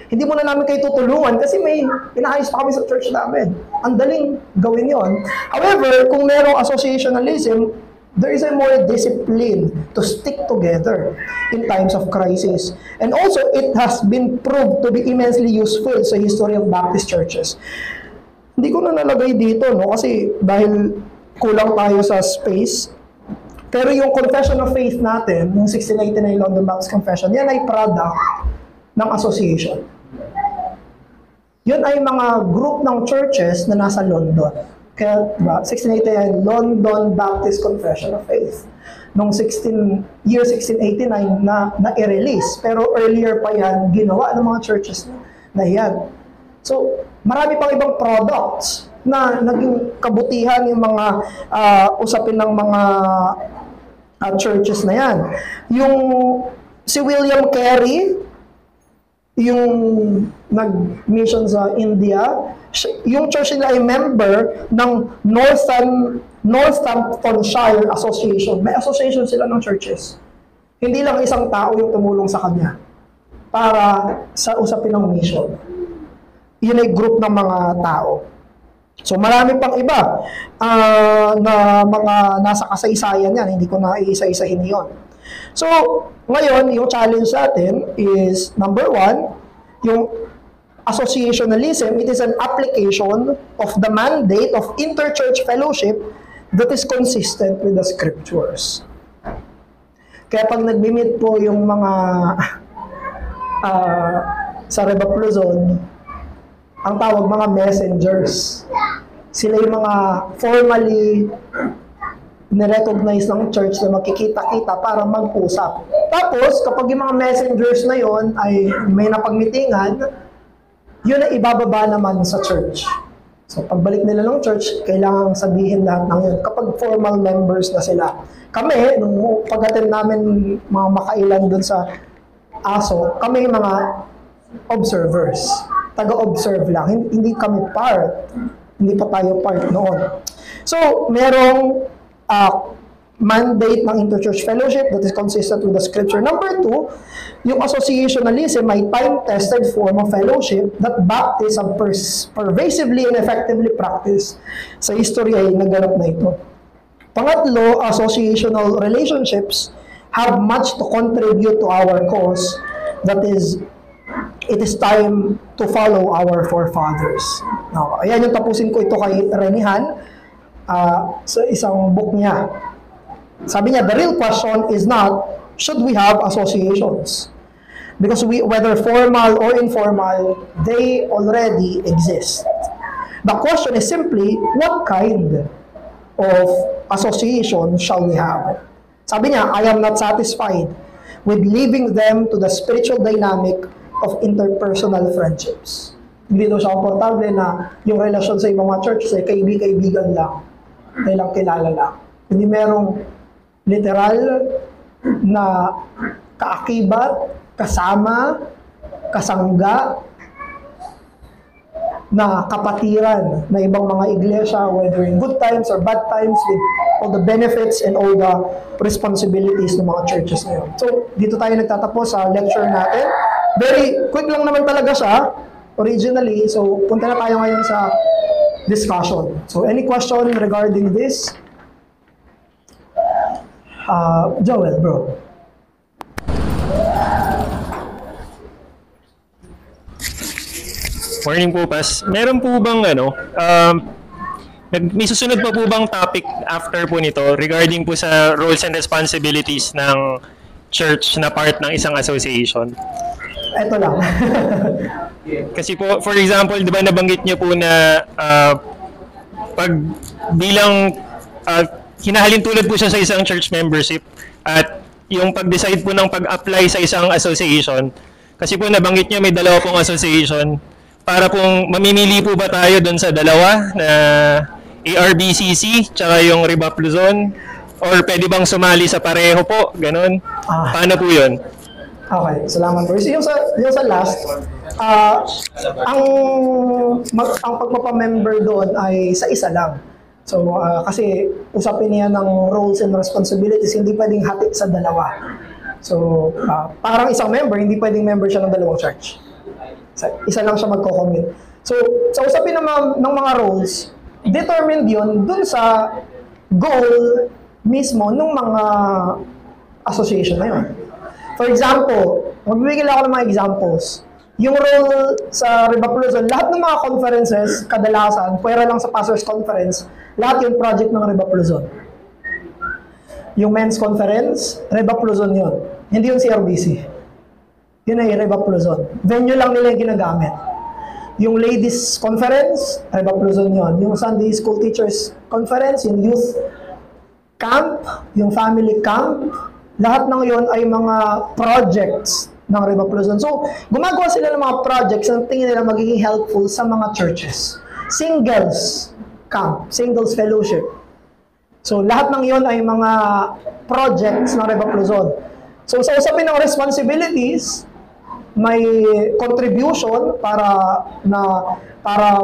hindi muna namin kayo tutulungan kasi may inaayos pa kami sa church namin. Ang daling gawin yon. However, kung merong associationalism, there is a more discipline to stick together in times of crisis. And also, it has been proved to be immensely useful sa history of Baptist churches. Hindi ko na nalagay dito, no? Kasi dahil kulang tayo sa space. Pero yung Confession of Faith natin, yung 1689 London Baptist Confession, yan ay product ng association. Yun ay mga group ng churches na nasa London. Kaya, 1689, London Baptist Confession of Faith. Noong 1689 na i-release. Pero earlier pa yan, ginawa ng mga churches na yan. So, marami pang ibang products na naging kabutihan yung mga usapin ng mga churches na yan. Yung si William Carey, yung nag-mission sa India, yung church nila ay member ng Northamptonshire Association. May association sila ng churches. Hindi lang isang tao yung tumulong sa kanya para sa usapin ng mission. Yun ay group ng mga tao. So marami pang iba na mga nasa kasaysayan yan. Hindi ko na iisa-isahin yun. So ngayon, yung challenge natin is number 1, yung associationalism. It is an application of the mandate of interchurch fellowship that is consistent with the scriptures. Kaya pag nag-meet po yung mga sa Rebap Luzon, ang tawag mga messengers. Sila yung mga formally nirecognize ng church na magkikita-kita para mag-usap. Tapos, kapag yung mga messengers na yon ay may napagmitingan, yun ay ibababa naman sa church. So, pagbalik nila ng church, kailangan sabihin lahat ng yun. Kapag formal members na sila. Kami, nung pag-attend namin mga makailan dun sa ASO, kami mga observers. Taga-observe lang. Hindi kami part. Hindi pa tayo part noon. So, merong mandate ng interchurch fellowship that is consistent with the scripture. Number 2, yung associationalism ay time-tested form of fellowship that Baptists have pervasively and effectively practiced. Sa history ay naganap na ito. Pangatlo, associational relationships have much to contribute to our cause. That is, it is time to follow our forefathers. Now, ayan yung tapusin ko ito kay Renihan sa isang book niya. Sabi niya, the real question is not, should we have associations? Because whether formal or informal, they already exist. The question is simply, what kind of association shall we have? Sabi niya, I am not satisfied with leaving them to the spiritual dynamic of interpersonal friendships. Hindi daw siya komportable na yung relasyon sa ibang mga church ay kaibigan lang, kailang kilala lang. Hindi merong literal na kaakibat, kasama, kasangga, na kapatiran na ibang mga iglesia, whether in good times or bad times, with all the benefits and all the responsibilities ng mga churches na yun. So, dito tayo nagtatapos sa lecture natin. Very quick lang naman talaga siya, originally. So, punta na tayo ngayon sa discussion. So, any question regarding this? Joel, bro. Morning po, Pas. Meron po bang May susunod pa po bang topic after po nito regarding po sa roles and responsibilities ng church na part ng isang association? Ito lang. Kasi po, for example, di ba nabanggit niyo po na pag bilang hinahalin tulad po siya sa isang church membership at yung pag-decide po ng pag-apply sa isang association, kasi po nabanggit niyo may dalawa pong association, para pong mamimili po ba tayo doon sa dalawa na ARBCC tsaka yung Rebap Luzon, or pwede bang sumali sa pareho po, ganun? Paano po yun? Okay, salamat po. So, yung sa last, ang pagpapamember doon ay sa isa lang. So, kasi usapin niya ng roles and responsibilities, hindi pwedeng hati sa dalawa. So, parang isang member, hindi pwedeng member siya ng dalawang church. Isa lang siya magko-commit. So, sa usapin ng mga roles, determined yun dun sa goal mismo ng mga association na yun. For example, magbibigay lang ako ng mga examples. Yung role sa Rebap Luzon, lahat ng mga conferences, kadalasan, pwera lang sa Pastors Conference, lahat yung project ng Rebap Luzon. Yung Men's Conference, Rebap Luzon yun. Hindi yung CRBC. Yun ay Rebap Luzon. Venue lang nila yung ginagamit. Yung Ladies Conference, Rebap Luzon yun. Yung Sunday School Teachers Conference, yung Youth Camp, yung Family Camp, lahat ng yon ay mga projects ng Rebap Luzon. So, gumagawa sila ng mga projects na tingin nila magiging helpful sa mga churches. Singles Camp, Singles Fellowship. So, lahat ng yon ay mga projects ng Rebap Luzon. So, sa usapin ng responsibilities, may contribution para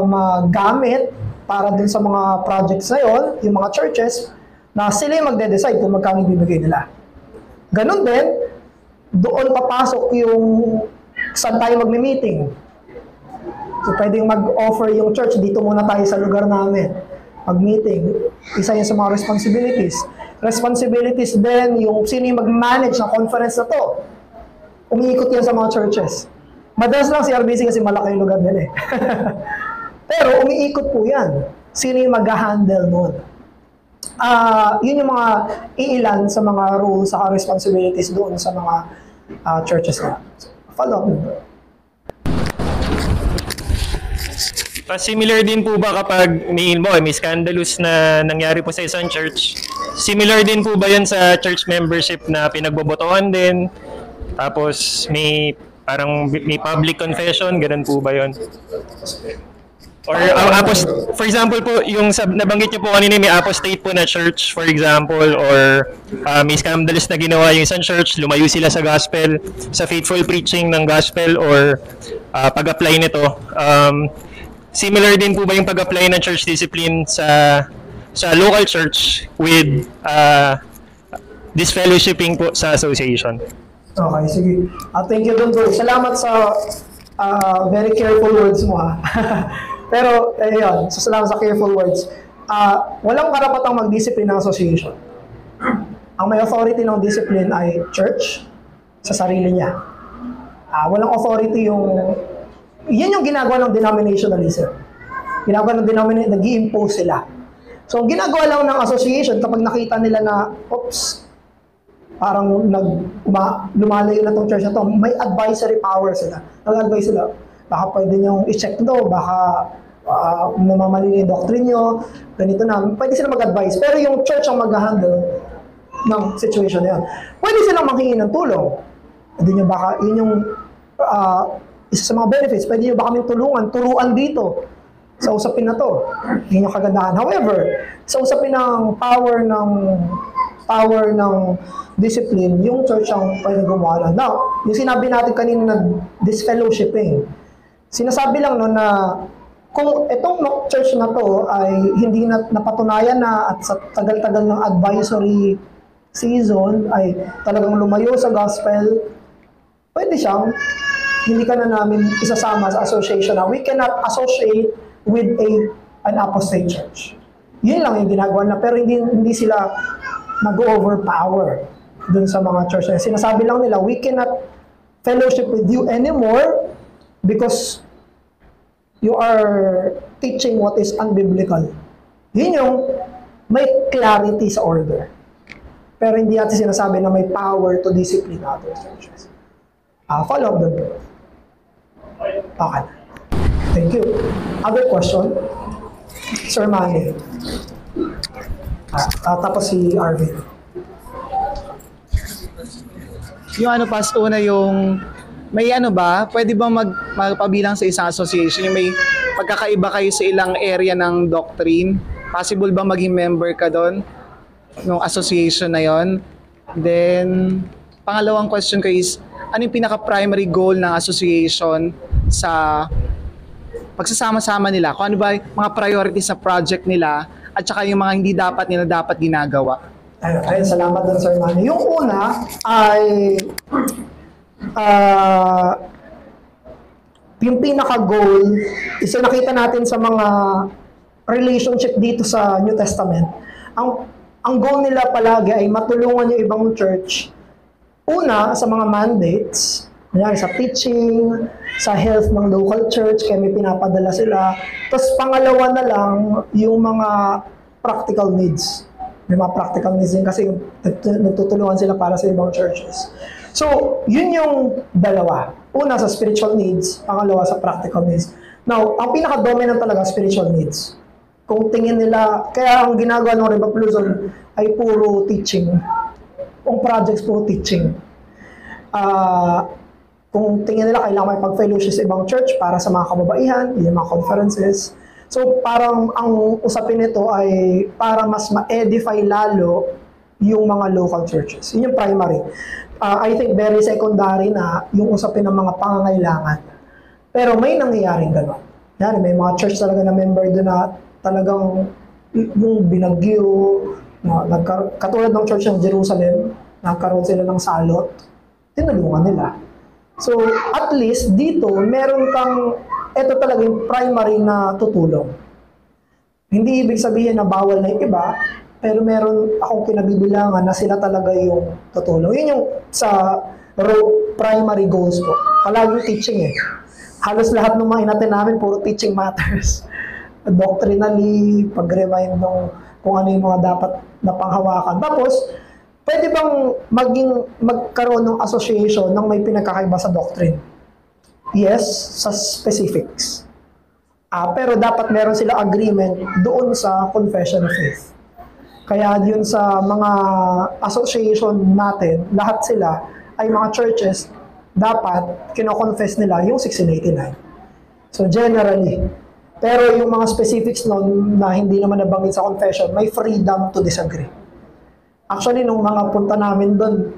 magamit para dun sa mga projects na yon, yung mga churches, na sila yung magde-decide kung magkano ibibigay nila. Ganon din, doon papasok yung saan tayo magme-meeting. So, pwedeng mag-offer yung church, dito muna tayo sa lugar namin. Mag-meeting. Isa yun sa mga responsibilities. Responsibilities din, yung sino yung mag-manage ng conference na to. Umiikot yan sa mga churches. Madalas lang si RBC kasi malaki yung lugar nila eh. Pero umiikot po yan. Sino yung mag-handle nun? Yun yung mga iilan sa mga rules sa responsibilities doon sa mga churches na. Follow up. Similar din po ba kapag may scandalous na nangyari po sa isang church? Similar din po ba yun sa church membership na pinagbobotohan din? Tapos may public confession, ganun po ba yun? Or for example po, yung nabanggit niyo po kanina may apostate po na church, for example, or may scandalous na ginawa yung isang church, lumayo sila sa gospel, sa faithful preaching ng gospel, or pag-apply nito. Similar din po ba yung pag-apply ng church discipline sa local church with this fellowshipping po sa association? Okay, sige. Thank you, Don. Salamat sa very careful words mo, ha. Pero, ayun, so salamat sa careful words. Walang karapatang mag-discipline ng association. Ang may authority ng discipline ay church sa sarili niya. Walang authority yan yung ginagawa ng denominationalism. Ginagawa ng denominationalism, nag-i-impose sila. So, ang ginagawa lang ng association, kapag nakita nila na, oops, parang lumalayo na tong church na to, may advisory power sila. Nag-advise sila, baka pwede niyong i-check to, baka namamali yung doctrine nyo, ganito na. Pwede sila mag-advise. Pero yung church ang mag-handle ng situation na yun. Pwede silang manghingi ng tulong. Pwede nyo baka, yun yung isa sa mga benefits, pwede nyo baka kaming turuan dito sa usapin na to. Yun yung kagandahan. However, sa usapin ng power ng discipline, yung church ang pwede gumawa. Now, yung sinabi natin kanina na disfellowshipping, sinasabi lang no na kung itong church na to ay hindi na napatunayan na at sa tagal-tagal ng advisory season ay talagang lumayo sa gospel, pwede siyang hindi ka na namin isasama sa association na we cannot associate with an apostate church. Yun lang yung ginagawa na, pero hindi sila nag-overpower dun sa mga church. Sinasabi lang nila, we cannot fellowship with you anymore because you are teaching what is unbiblical. Yun yung may clarity sa order. Pero hindi natin sinasabi na may power to discipline other churches. Follow up doon. Okay. Thank you. Other question? Sir Manny. Tapos si Arvin. Yung ano pas una yung may ano ba, pwede bang magpabilang sa isang association yung may pagkakaiba kayo sa ilang area ng doctrine? Possible ba maging member ka doon ng association na yon? Then pangalawang question ko is ano yung pinaka-primary goal ng association sa pagsasama-sama nila? Kung ano ba yung mga priorities sa project nila at saka yung mga hindi dapat nila dapat ginagawa? Ayun, salamat din Sir Manny. Yung una ay yung pinaka-goal is nakita natin sa mga relationship dito sa New Testament. Ang goal nila palagi ay matulungan yung ibang church. Una, sa mga mandates, sa teaching, sa health ng local church, kaya may pinapadala sila. Tapos pangalawa na lang, yung mga practical needs. May mga practical needs din kasi nagtutulungan sila para sa ibang churches. So, yun yung dalawa. Una sa spiritual needs, pangalawa sa practical needs. Now, ang pinaka-dominant talaga spiritual needs. Kung tingin nila, kaya ang ginagawa ng Revival Luzon ay puro teaching. Kung projects puro teaching. Kung tingin nila kailangan may pag-fellowship sa ibang church para sa mga kababaihan, yung mga conferences. So parang ang usapin nito ay para mas ma-edify lalo yung mga local churches. Yun yung primary. I think very secondary na yung usapin ng mga pangangailangan. Pero may nangyayaring gano'n. Yan, may mga church talaga na member doon na talagang yung binagyo, katulad ng church ng Jerusalem, nagkaroon sila ng salot, tinulungan nila. So, at least dito, meron kang, ito talaga yung primary na tutulong. Hindi ibig sabihin na bawal na yung iba, pero meron akong kinabibilangan na sila talaga yung tutulong. Yun yung sa primary goals ko. Palaging teaching eh. Halos lahat ng mga inatin namin, puro teaching matters. Doctrinally, pag-remind ng kung ano yung mga dapat na panghawakan. Tapos, pwede bang magkaroon ng association ng may pinagkakaiba sa doctrine? Yes, sa specifics. Pero dapat meron sila agreement doon sa confession of faith. Kaya yun sa mga association natin, lahat sila ay mga churches, dapat kino-confess nila yung 1689. So generally, pero yung mga specifics nun na hindi naman nabanggit sa confession, may freedom to disagree. Actually, nung mga punta namin doon,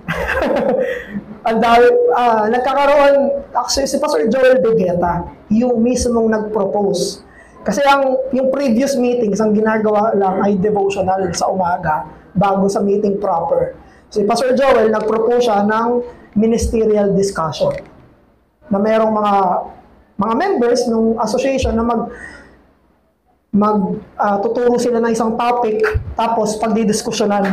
nagkakaroon, actually si Pastor Joel Begeta, yung mismong nag-propose. Kasi yung previous meetings, ang ginagawa lang ay devotional sa umaga, bago sa meeting proper. So si Pastor Joel, nag-propose siya ng ministerial discussion. Na merong mga members ng association na tuturo sila ng isang topic, tapos pagdidiskusyonan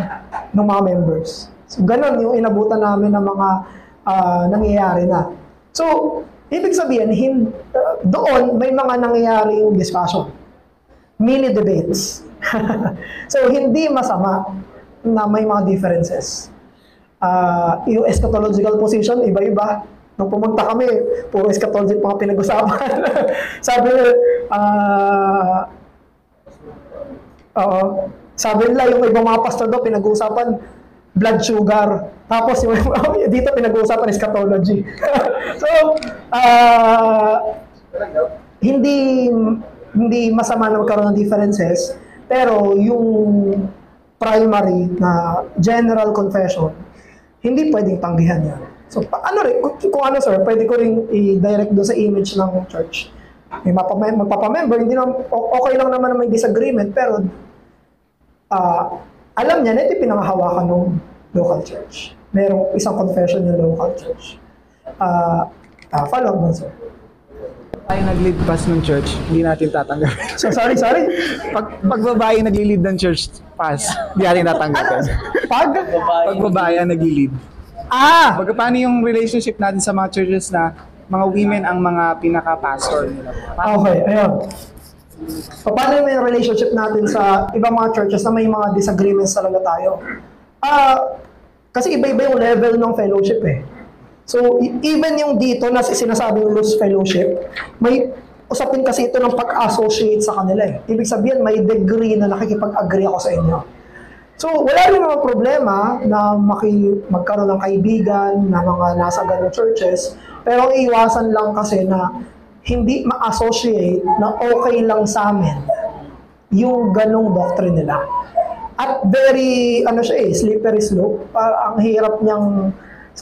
ng mga members. So, ganun yung inabutan namin ng mga nangyayari na. So, ibig sabihin, doon may mga nangyayaring discussion. Mini debates. So, hindi masama na may mga differences. Yung eschatological position, iba-iba. Nung pumunta kami, puro eschatological mga pinag-usapan. Sabi nila, yung ibang mga pastor daw, pinag-uusapan blood sugar. Tapos yung dito pinag-uusapan eschatology. So, hindi masama na magkaroon ng differences, pero yung primary na general confession, hindi pwedeng tanggihan yan. So, kung ano sir, pwede ko rin i-direct doon sa image ng church. May magpapamember, hindi naman, okay lang naman na may disagreement, pero alam niya na ito pinangahawakan ng local church. Merong isang confession yung local church. Follow up doon, sir. Tayo nag-lead pass ng church, hindi natin tatanggapin. So, sorry. Pag babae nag-lead ng church pass, hindi natin tatanggapin. Pag babae ang nag-lead. Paano yung relationship natin sa mga churches na mga women ang mga pinaka-pastor nila? Okay, ayun. Paano yung relationship natin sa ibang mga churches na may mga disagreements talaga tayo? Kasi iba-iba yung level ng fellowship eh. So, even yung dito na sinasabing loose fellowship, may usapin kasi ito ng pag-associate sa kanila eh. Ibig sabihin, may degree na nakikipag-agree ako sa inyo. So, wala rin mga problema na magkaroon ng kaibigan na mga nasa ganong churches, pero ang iwasan lang kasi na hindi ma-associate na okay lang sa amin yung ganong doctrine nila. At very, slippery slope. Ang hirap niyang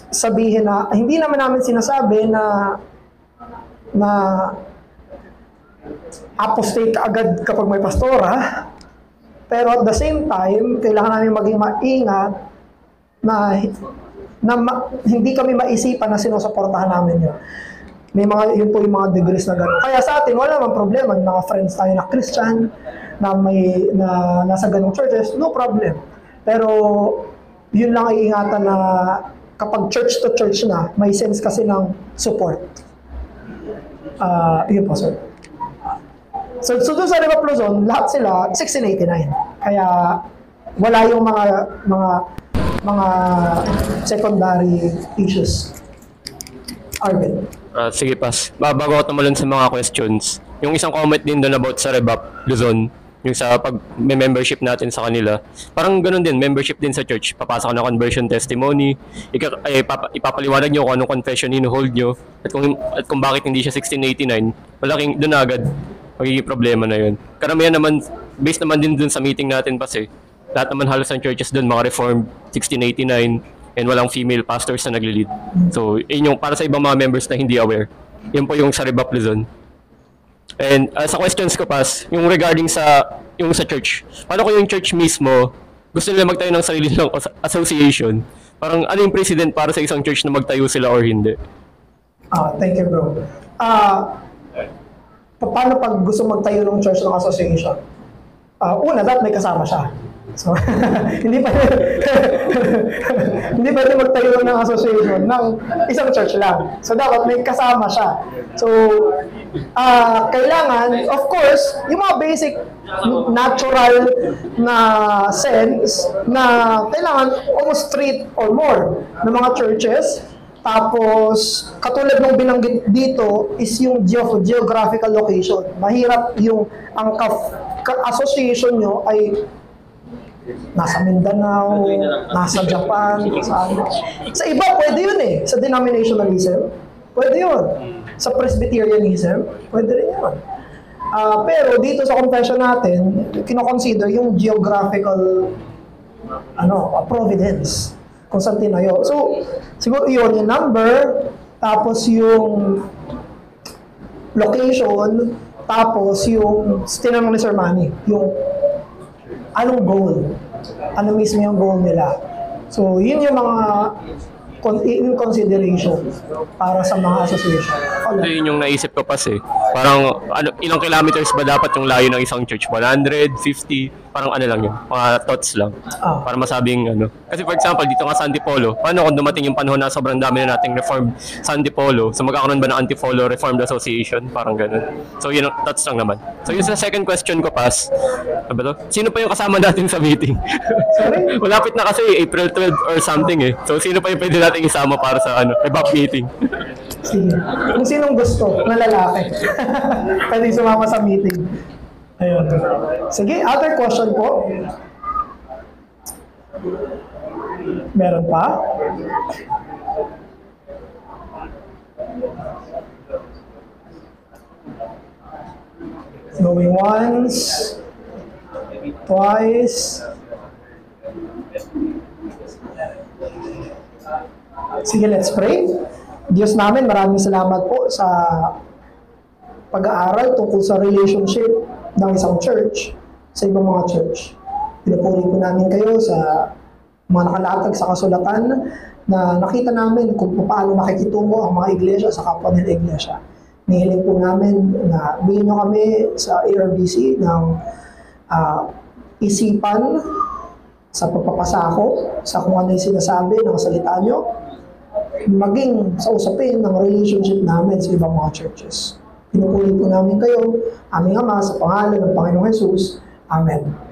sabihin na, hindi naman namin sinasabi na apostate ka agad kapag may pastora. Pero at the same time, kailangan namin maging maingat na hindi kami maisipan na sinusuportahan namin yun. Yun po yung mga degrees na gano'n. Kaya sa atin, wala namang problema. Mga friends tayo na Christian, na nasa ganong churches, no problem. Pero yun lang ay ingatan na kapag church to church na, may sense kasi ng support. Yun po, sir. So doon sa Rebap Luzon, lahat sila 1689. Kaya wala yung mga secondary issues. Arvin. Sige, pas. Bago ako tumulan sa mga questions, yung isang comment din doon about sa Rebap Luzon, yung sa pag-membership natin sa kanila, parang ganun din, membership din sa church. Papasok ka na conversion testimony, ipapaliwanag nyo kung anong confession hinuhold nyo, at kung bakit hindi siya 1689, malaking doon agad magiging problema na yun. Karamihan naman, based naman din dun sa meeting natin kasi, lahat naman halos ng churches dun, mga Reformed, 1689, and walang female pastors na nagli-lead. So, yun yung para sa ibang mga members na hindi aware. Yun po yung sa Rebap Luzon. And sa questions ko pas, yung regarding sa church, paano ko yung church mismo, gusto nila magtayo ng sarili ng association, parang ano yung precedent para sa isang church na magtayo sila or hindi? Thank you, bro. Paano pag gusto magtayo ng church ng association? Una, dapat may kasama siya. So, hindi pwede magtayo ng association ng isang church lang. So, dapat may kasama siya. So, kailangan, of course, yung mga basic natural na sense na kailangan almost 3 or more ng mga churches. Tapos, katulad ng binanggit dito is yung geographical location. Mahirap yung ang association nyo ay nasa Mindanao, nasa Japan, sa iba pwede yun eh. Sa denominationalism, pwede yun. Sa Presbyterianism, pwede rin yun. Pero dito sa confession natin, kinoconsider yung geographical providence kung saan tinayo. So, siguro yun, yung number, tapos yung location, tapos yung tinanong ni Sir Manny, yung anong goal? Ano mismo yung goal nila? So, yun yung mga in consideration para sa mga association. Yun yung naisip ko kasi. Parang ilang kilometers ba dapat yung layo ng isang church? 100, 50? Parang ano lang yun. Mga thoughts lang. Para masabing ano. Kasi for example, dito nga sa Antipolo, paano kung dumating yung panahon na sobrang dami na nating Reformed sa Antipolo? So magkakaroon ba ng Antipolo Reformed Association? Parang ganun. So yun ang thoughts lang naman. So yun sa second question ko, Pas. Ano ba to? Sino pa yung kasama natin sa meeting? Sorry? Malapit na kasi April 12 or something eh. So sino pa yung pwede natin isama para sa Rebap meeting? Sige. Kung sinong gusto na lalaki. Pwede sumama sa meeting. Ayun. Sige, other question po. Meron pa? Going once, twice. Sige, let's pray. Diyos namin, maraming salamat po sa pag-aaral tungkol sa relationship ng isang church sa ibang mga church. Pinupuri po namin kayo sa mga nakalatag sa kasulatan na nakita namin kung paano nakikitungo ang mga iglesia sa kapwa nila iglesia. Nihiling po namin na bigyan nyo kami sa ARBC ng isipan sa pagpapasako sa kung ano yung sinasabi ng salita nyo, maging sa usapin ng relationship namin sa ibang mga churches. Pinupuri po namin kayo, aming Ama, sa pangalan ng Panginoong Jesus. Amen.